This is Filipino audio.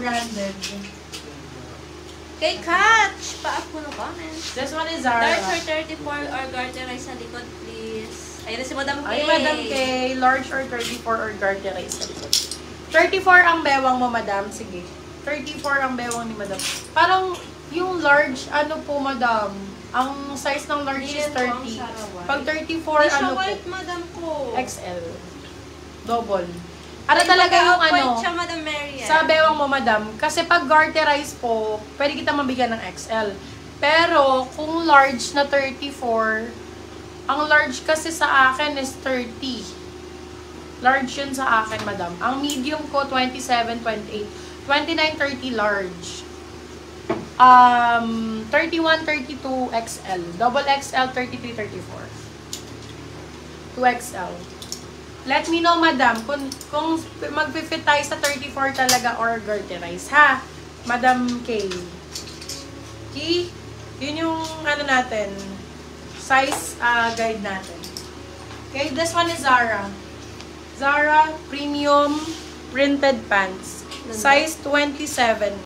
branded. Kay Catch, pa-up mo no comments. This one is Zara. Large or 34 or garterize sa likod, please. Ayun na si Madam K. Ay, Madam K. Large or 34 or garterize sa likod. 34 ang bewang mo, Madam. Sige. 34 ang bewang ni Madam. Parang yung large, ano po, Madam? Ang size ng large is 30. Pag 34, ano po? white, Madam ko. XL. Double. Ano talaga yung ano? Siya, Madam Mary. Sa bewang mo, Madam. Kasi pag garterize po, pwede kita mabigyan ng XL. Pero, kung large na 34, ang large kasi sa akin is 30. Large yun sa akin, Madam. Ang medium ko, 27, 28. 29, 30 large. 31, 32 XL. Double XL, 33, 34. 2XL. Let me know, Madam, kung mag-fit tayo sa 34 talaga or garterize, ha? Madam K. K, yun yung ano natin, size guide natin. Okay, this one is Zara. Zara Premium Printed Pants. Size 27.